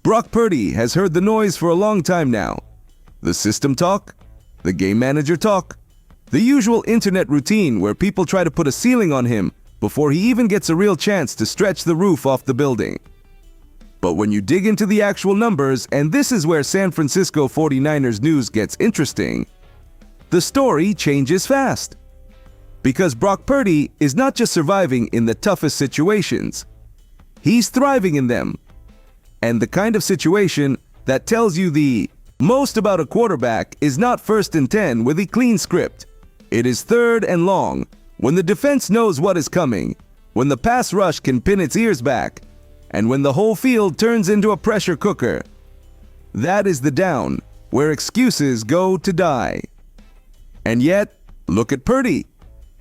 Brock Purdy has heard the noise for a long time now. The system talk, the game manager talk, the usual internet routine where people try to put a ceiling on him before he even gets a real chance to stretch the roof off the building. But when you dig into the actual numbers, and this is where San Francisco 49ers news gets interesting, the story changes fast. Because Brock Purdy is not just surviving in the toughest situations, he's thriving in them. And the kind of situation that tells you the most about a quarterback is not 1st and 10 with a clean script. It is 3rd and long, when the defense knows what is coming, when the pass rush can pin its ears back, and when the whole field turns into a pressure cooker. That is the down, where excuses go to die. And yet, look at Purdy.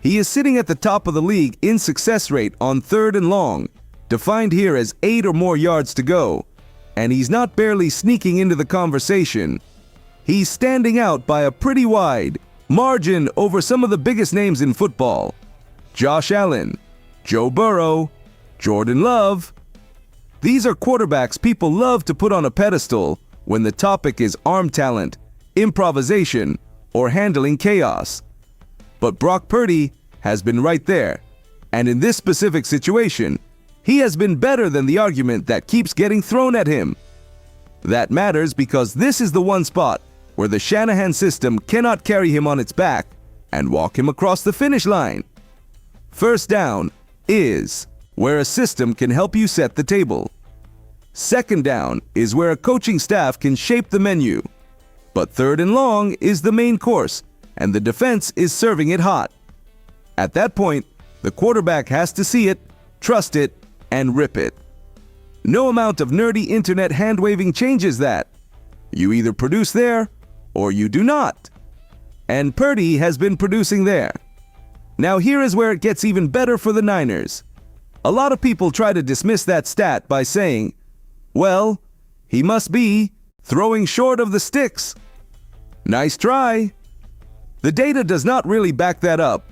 He is sitting at the top of the league in success rate on 3rd and long, defined here as 8 or more yards to go, and he's not barely sneaking into the conversation. He's standing out by a pretty wide margin over some of the biggest names in football: Josh Allen, Joe Burrow, Jordan Love. These are quarterbacks people love to put on a pedestal when the topic is arm talent, improvisation, or handling chaos. But Brock Purdy has been right there, and in this specific situation, he has been better than the argument that keeps getting thrown at him. That matters because this is the one spot where the Shanahan system cannot carry him on its back and walk him across the finish line. First down is where a system can help you set the table. Second down is where a coaching staff can shape the menu. But 3rd and long is the main course, and the defense is serving it hot. At that point, the quarterback has to see it, trust it, and rip it. No amount of nerdy internet hand-waving changes that. You either produce there, or you do not. And Purdy has been producing there. Now here is where it gets even better for the Niners. A lot of people try to dismiss that stat by saying, well, he must be throwing short of the sticks. Nice try. The data does not really back that up.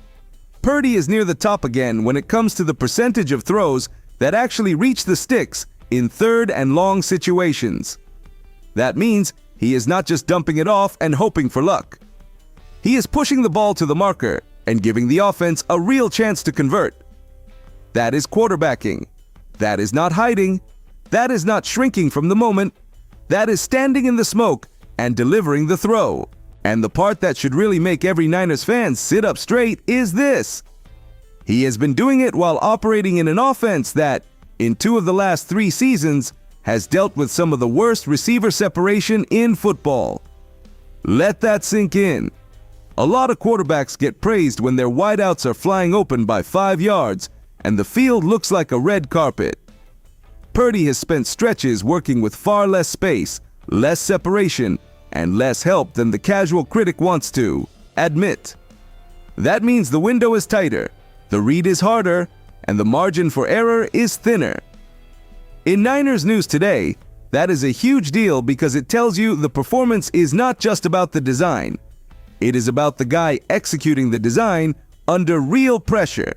Purdy is near the top again when it comes to the percentage of throws that actually reach the sticks in 3rd and long situations. That means he is not just dumping it off and hoping for luck. He is pushing the ball to the marker and giving the offense a real chance to convert. That is quarterbacking. That is not hiding. That is not shrinking from the moment. That is standing in the smoke and delivering the throw. And the part that should really make every Niners fan sit up straight is this. He has been doing it while operating in an offense that, in 2 of the last 3 seasons, has dealt with some of the worst receiver separation in football. Let that sink in. A lot of quarterbacks get praised when their wideouts are flying open by 5 yards and the field looks like a red carpet. Purdy has spent stretches working with far less space, less separation, and less help than the casual critic wants to admit. That means the window is tighter, the read is harder, and the margin for error is thinner. In Niners news today, that is a huge deal because it tells you the performance is not just about the design. It is about the guy executing the design under real pressure.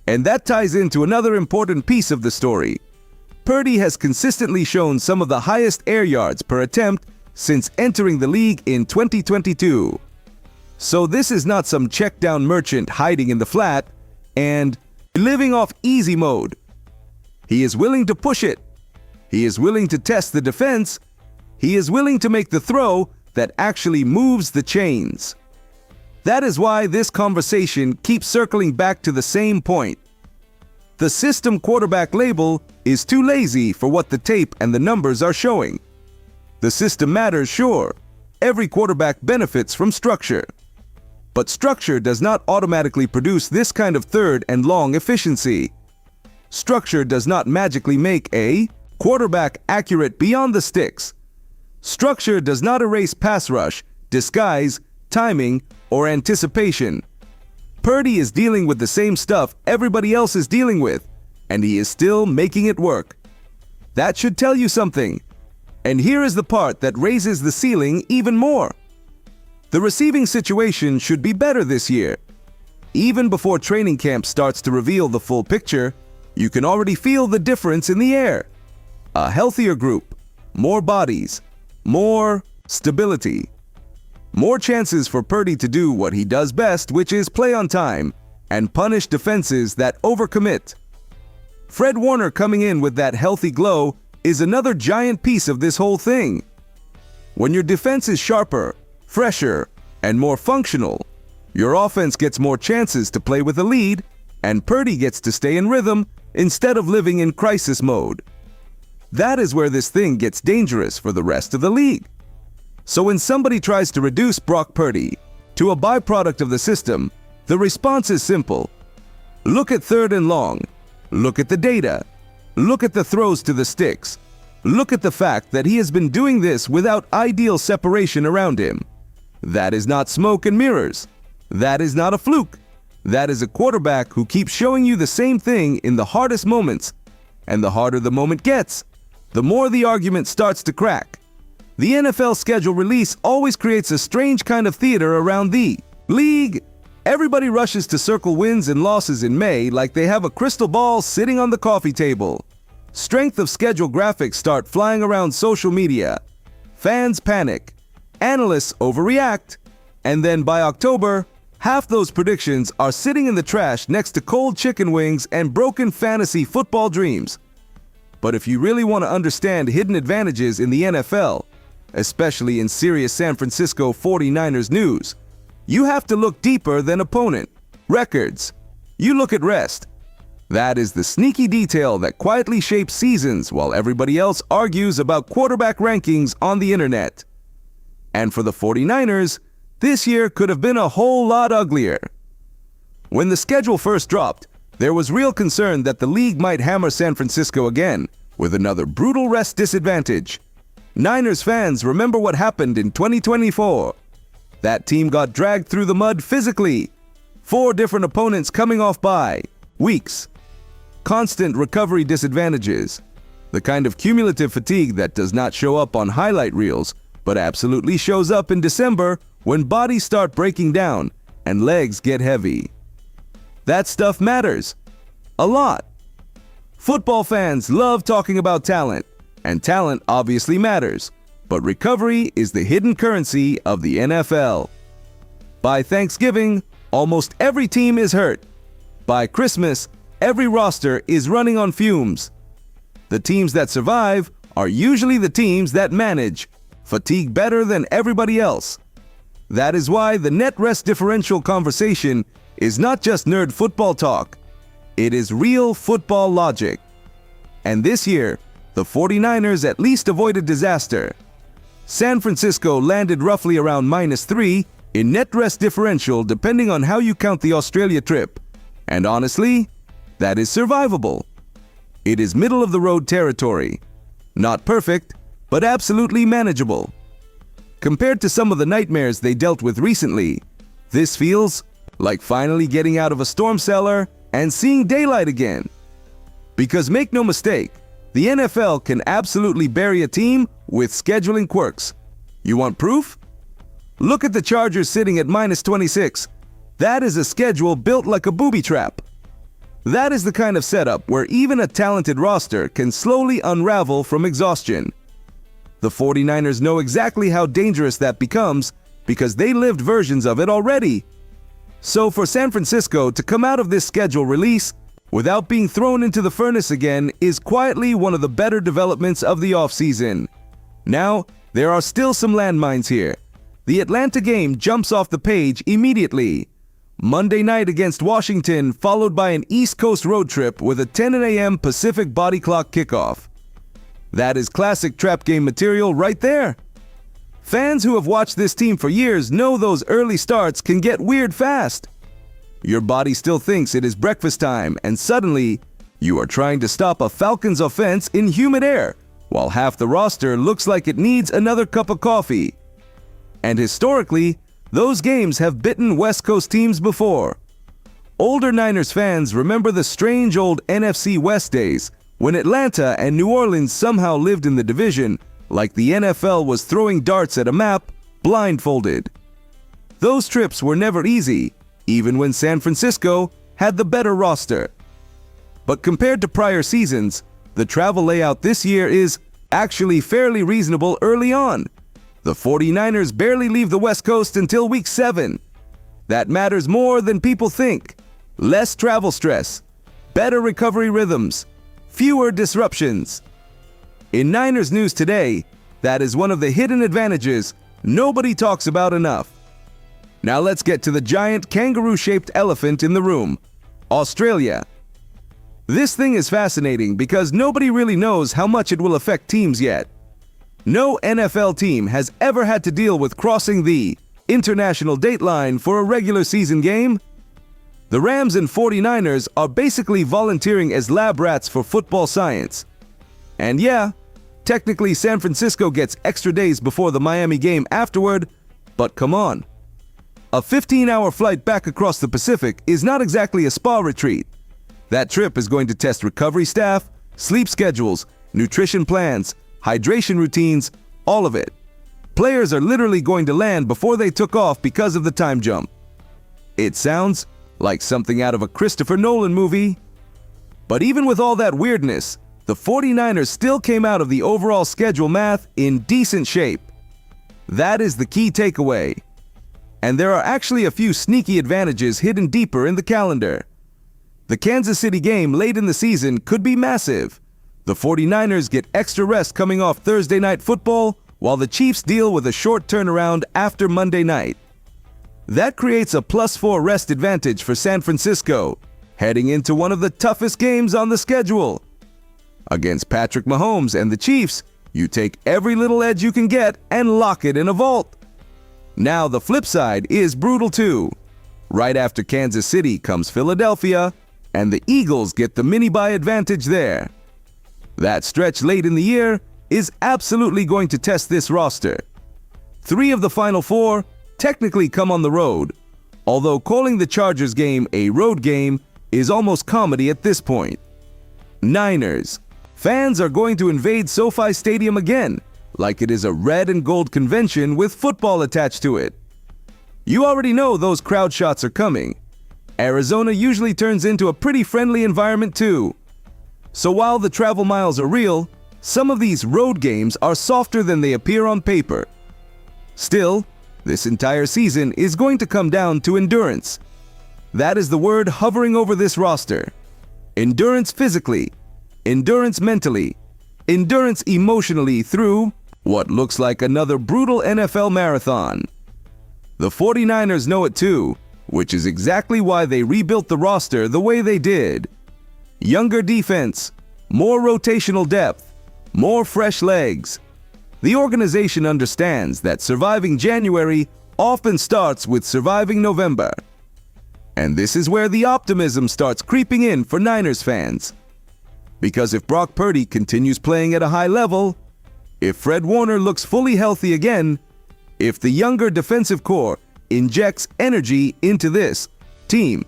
And that ties into another important piece of the story. Purdy has consistently shown some of the highest air yards per attempt since entering the league in 2022. So this is not some check-down merchant hiding in the flat and living off easy mode. He is willing to push it. He is willing to test the defense. He is willing to make the throw that actually moves the chains. That is why this conversation keeps circling back to the same point. The system quarterback label is too lazy for what the tape and the numbers are showing. The system matters, sure. Every quarterback benefits from structure. But structure does not automatically produce this kind of 3rd and long efficiency. Structure does not magically make a quarterback accurate beyond the sticks. Structure does not erase pass rush, disguise, timing, or anticipation. Purdy is dealing with the same stuff everybody else is dealing with, and he is still making it work. That should tell you something. And here is the part that raises the ceiling even more. The receiving situation should be better this year. Even before training camp starts to reveal the full picture, you can already feel the difference in the air. A healthier group, more bodies, more stability. More chances for Purdy to do what he does best, which is play on time and punish defenses that overcommit. Fred Warner coming in with that healthy glow is another giant piece of this whole thing. When your defense is sharper, fresher, and more functional, your offense gets more chances to play with a lead, and Purdy gets to stay in rhythm instead of living in crisis mode. That is where this thing gets dangerous for the rest of the league. So when somebody tries to reduce Brock Purdy to a byproduct of the system, the response is simple. Look at 3rd and long. Look at the data. Look at the throws to the sticks. Look at the fact that he has been doing this without ideal separation around him. That is not smoke and mirrors. That is not a fluke. That is a quarterback who keeps showing you the same thing in the hardest moments. And the harder the moment gets, the more the argument starts to crack. The NFL schedule release always creates a strange kind of theater around the league. Everybody rushes to circle wins and losses in May like they have a crystal ball sitting on the coffee table. Strength of schedule graphics start flying around social media. Fans panic. Analysts overreact. And then by October, half those predictions are sitting in the trash next to cold chicken wings and broken fantasy football dreams. But if you really want to understand hidden advantages in the NFL, especially in serious San Francisco 49ers news, you have to look deeper than opponent records. You look at rest. That is the sneaky detail that quietly shapes seasons while everybody else argues about quarterback rankings on the internet. And for the 49ers, this year could have been a whole lot uglier. When the schedule first dropped, there was real concern that the league might hammer San Francisco again with another brutal rest disadvantage. Niners fans remember what happened in 2024. That team got dragged through the mud physically. 4 different opponents coming off bye weeks. Constant recovery disadvantages. The kind of cumulative fatigue that does not show up on highlight reels, but absolutely shows up in December when bodies start breaking down and legs get heavy. That stuff matters. A lot. Football fans love talking about talent, and talent obviously matters, but recovery is the hidden currency of the NFL. By Thanksgiving, almost every team is hurt. By Christmas, every roster is running on fumes. The teams that survive are usually the teams that manage fatigue better than everybody else. That is why the net rest differential conversation is not just nerd football talk. It is real football logic. And this year, the 49ers at least avoided disaster. San Francisco landed roughly around -3 in net rest differential depending on how you count the Australia trip. And honestly, that is survivable. It is middle-of-the-road territory. Not perfect, but absolutely manageable. Compared to some of the nightmares they dealt with recently, this feels like finally getting out of a storm cellar and seeing daylight again. Because make no mistake, the NFL can absolutely bury a team with scheduling quirks. You want proof? Look at the Chargers sitting at -26. That is a schedule built like a booby trap. That is the kind of setup where even a talented roster can slowly unravel from exhaustion. The 49ers know exactly how dangerous that becomes because they lived versions of it already. So for San Francisco to come out of this schedule release without being thrown into the furnace again is quietly one of the better developments of the offseason. Now, there are still some landmines here. The Atlanta game jumps off the page immediately. Monday night against Washington, followed by an East Coast road trip with a 10 a.m. Pacific body clock kickoff. That is classic trap game material right there. Fans who have watched this team for years know those early starts can get weird fast. Your body still thinks it is breakfast time, and suddenly, you are trying to stop a Falcons offense in humid air, while half the roster looks like it needs another cup of coffee. And historically, those games have bitten West Coast teams before. Older Niners fans remember the strange old NFC West days when Atlanta and New Orleans somehow lived in the division like the NFL was throwing darts at a map, blindfolded. Those trips were never easy, even when San Francisco had the better roster. But compared to prior seasons, the travel layout this year is actually fairly reasonable early on. The 49ers barely leave the West Coast until week 7. That matters more than people think. Less travel stress, better recovery rhythms, fewer disruptions. In Niners news today, that is one of the hidden advantages nobody talks about enough. Now let's get to the giant kangaroo-shaped elephant in the room, Australia. This thing is fascinating because nobody really knows how much it will affect teams yet. No NFL team has ever had to deal with crossing the international dateline for a regular season game. The Rams and 49ers are basically volunteering as lab rats for football science. And yeah, technically San Francisco gets extra days before the Miami game afterward, but come on. A 15-hour flight back across the Pacific is not exactly a spa retreat. That trip is going to test recovery staff, sleep schedules, nutrition plans, hydration routines, all of it. Players are literally going to land before they took off because of the time jump. It sounds like something out of a Christopher Nolan movie. But even with all that weirdness, the 49ers still came out of the overall schedule math in decent shape. That is the key takeaway. And there are actually a few sneaky advantages hidden deeper in the calendar. The Kansas City game late in the season could be massive. The 49ers get extra rest coming off Thursday Night Football, while the Chiefs deal with a short turnaround after Monday night. That creates a +4 rest advantage for San Francisco, heading into one of the toughest games on the schedule. Against Patrick Mahomes and the Chiefs, you take every little edge you can get and lock it in a vault. Now the flip side is brutal too. Right after Kansas City comes Philadelphia, and the Eagles get the mini-bye advantage there. That stretch late in the year is absolutely going to test this roster. 3 of the final 4 technically come on the road, although calling the Chargers game a road game is almost comedy at this point. Niners. Fans are going to invade SoFi Stadium again, like it is a red and gold convention with football attached to it. You already know those crowd shots are coming. Arizona usually turns into a pretty friendly environment too. So while the travel miles are real, some of these road games are softer than they appear on paper. Still, this entire season is going to come down to endurance. That is the word hovering over this roster. Endurance physically, endurance mentally, endurance emotionally through what looks like another brutal NFL marathon. The 49ers know it too, which is exactly why they rebuilt the roster the way they did. Younger defense, more rotational depth, more fresh legs. The organization understands that surviving January often starts with surviving November. And this is where the optimism starts creeping in for Niners fans. Because if Brock Purdy continues playing at a high level, if Fred Warner looks fully healthy again, if the younger defensive core injects energy into this team,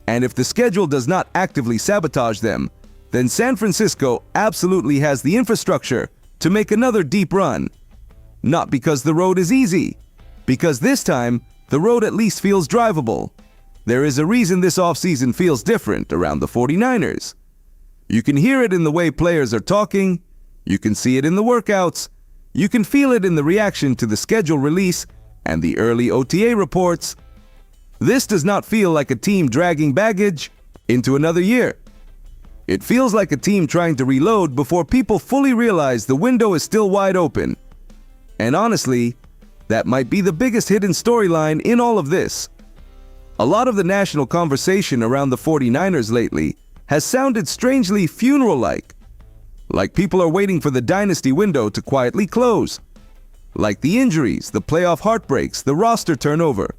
and if the schedule does not actively sabotage them, then San Francisco absolutely has the infrastructure to make another deep run. Not because the road is easy, because this time, the road at least feels drivable. There is a reason this offseason feels different around the 49ers. You can hear it in the way players are talking, you can see it in the workouts, you can feel it in the reaction to the schedule release and the early OTA reports. This does not feel like a team dragging baggage into another year. It feels like a team trying to reload before people fully realize the window is still wide open. And honestly, that might be the biggest hidden storyline in all of this. A lot of the national conversation around the 49ers lately has sounded strangely funeral-like. Like people are waiting for the dynasty window to quietly close. Like the injuries, the playoff heartbreaks, the roster turnover,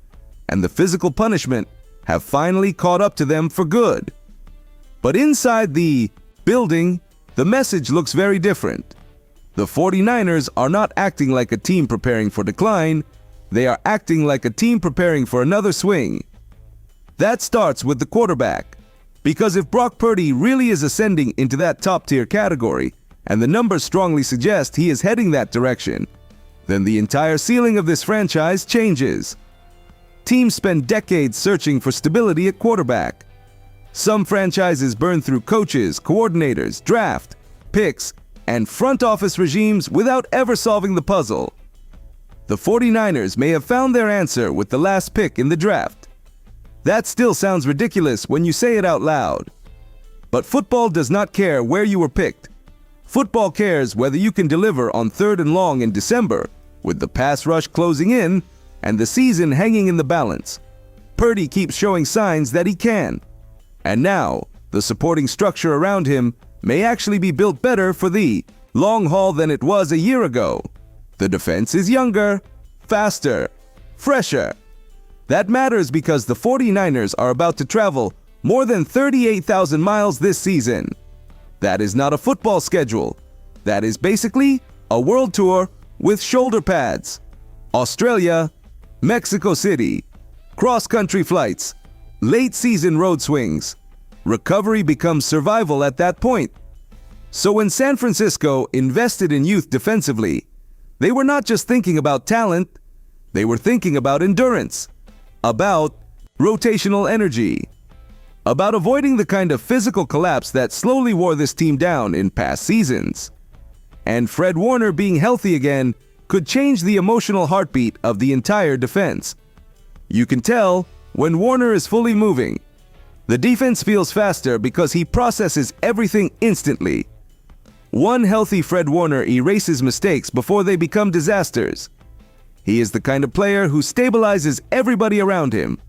and the physical punishment have finally caught up to them for good. But inside the building, the message looks very different. The 49ers are not acting like a team preparing for decline, they are acting like a team preparing for another swing. That starts with the quarterback. Because if Brock Purdy really is ascending into that top-tier category, and the numbers strongly suggest he is heading that direction, then the entire ceiling of this franchise changes. Teams spend decades searching for stability at quarterback. Some franchises burn through coaches, coordinators, draft, picks, and front office regimes without ever solving the puzzle. The 49ers may have found their answer with the last pick in the draft. That still sounds ridiculous when you say it out loud. But football does not care where you were picked. Football cares whether you can deliver on 3rd and long in December, with the pass rush closing in and the season hanging in the balance. Purdy keeps showing signs that he can. And now, the supporting structure around him may actually be built better for the long haul than it was a year ago. The defense is younger, faster, fresher. That matters because the 49ers are about to travel more than 38,000 miles this season. That is not a football schedule. That is basically a world tour with shoulder pads. Australia, Mexico City, cross-country flights, late-season road swings. Recovery becomes survival at that point. So when San Francisco invested in youth defensively, they were not just thinking about talent, they were thinking about endurance, about rotational energy, about avoiding the kind of physical collapse that slowly wore this team down in past seasons. And Fred Warner being healthy again could change the emotional heartbeat of the entire defense. You can tell when Warner is fully moving. The defense feels faster because he processes everything instantly. One healthy Fred Warner erases mistakes before they become disasters. He is the kind of player who stabilizes everybody around him.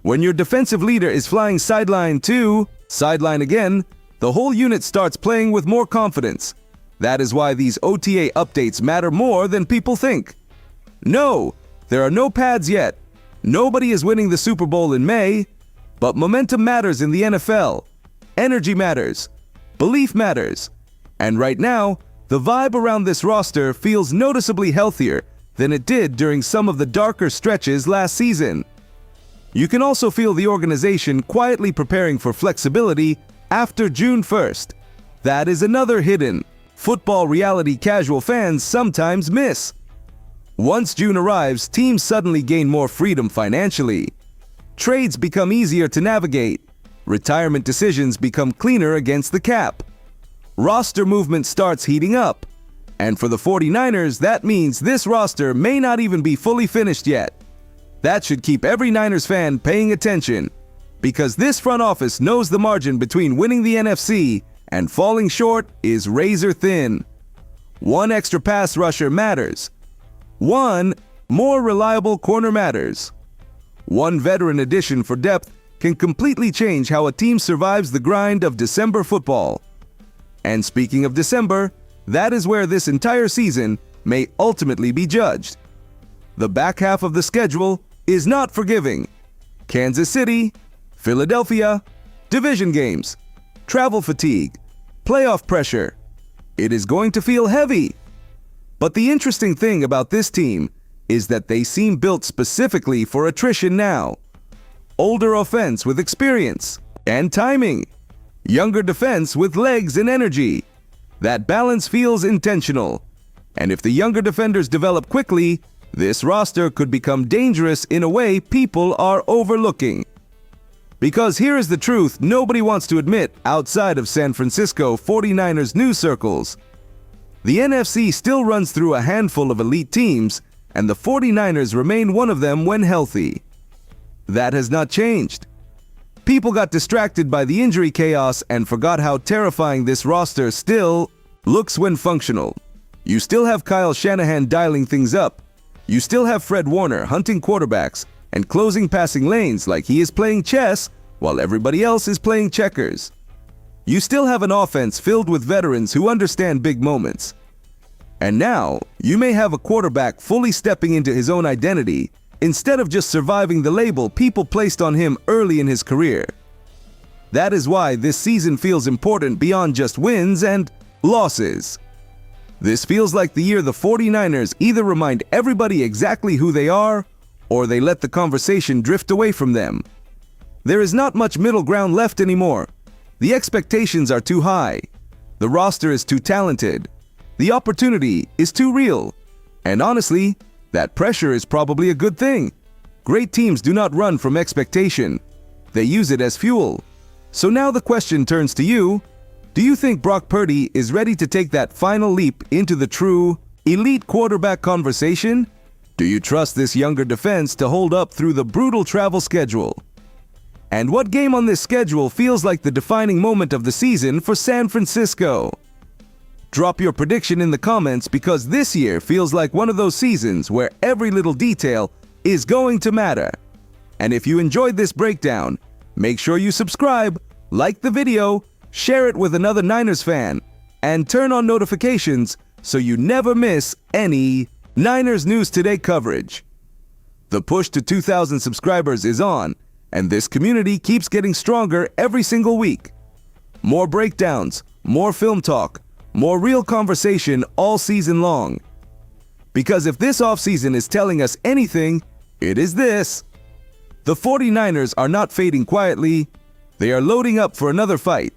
When your defensive leader is flying sideline to sideline again, the whole unit starts playing with more confidence. That is why these OTA updates matter more than people think. No, there are no pads yet. Nobody is winning the Super Bowl in May, but momentum matters in the NFL. Energy matters. Belief matters. And right now, the vibe around this roster feels noticeably healthier than it did during some of the darker stretches last season. You can also feel the organization quietly preparing for flexibility after June 1st. That is another hidden football reality casual fans sometimes miss. Once June arrives, teams suddenly gain more freedom financially. Trades become easier to navigate. Retirement decisions become cleaner against the cap. Roster movement starts heating up. And for the 49ers, that means this roster may not even be fully finished yet. That should keep every Niners fan paying attention, because this front office knows the margin between winning the NFC and falling short is razor thin. One extra pass rusher matters. One more reliable corner matters. One veteran addition for depth can completely change how a team survives the grind of December football. And speaking of December, that is where this entire season may ultimately be judged. The back half of the schedule is not forgiving. Kansas City, Philadelphia, division games, travel fatigue, playoff pressure. It is going to feel heavy. But the interesting thing about this team is that they seem built specifically for attrition now. Older offense with experience and timing. Younger defense with legs and energy. That balance feels intentional. And if the younger defenders develop quickly, this roster could become dangerous in a way people are overlooking. Because here is the truth nobody wants to admit outside of San Francisco 49ers news circles. The NFC still runs through a handful of elite teams, and the 49ers remain one of them when healthy. That has not changed. People got distracted by the injury chaos and forgot how terrifying this roster still looks when functional. You still have Kyle Shanahan dialing things up. You still have Fred Warner hunting quarterbacks and closing passing lanes like he is playing chess while everybody else is playing checkers. You still have an offense filled with veterans who understand big moments. And now, you may have a quarterback fully stepping into his own identity instead of just surviving the label people placed on him early in his career. That is why this season feels important beyond just wins and losses. This feels like the year the 49ers either remind everybody exactly who they are, or they let the conversation drift away from them. There is not much middle ground left anymore. The expectations are too high. The roster is too talented. The opportunity is too real. And honestly, that pressure is probably a good thing. Great teams do not run from expectation. They use it as fuel. So now the question turns to you. Do you think Brock Purdy is ready to take that final leap into the true elite quarterback conversation? Do you trust this younger defense to hold up through the brutal travel schedule? And what game on this schedule feels like the defining moment of the season for San Francisco? Drop your prediction in the comments, because this year feels like one of those seasons where every little detail is going to matter. And if you enjoyed this breakdown, make sure you subscribe, like the video, share it with another Niners fan, and turn on notifications so you never miss any Niners News Today coverage. The push to 2,000 subscribers is on, and this community keeps getting stronger every single week. More breakdowns, more film talk, more real conversation all season long. Because if this offseason is telling us anything, it is this: the 49ers are not fading quietly, they are loading up for another fight.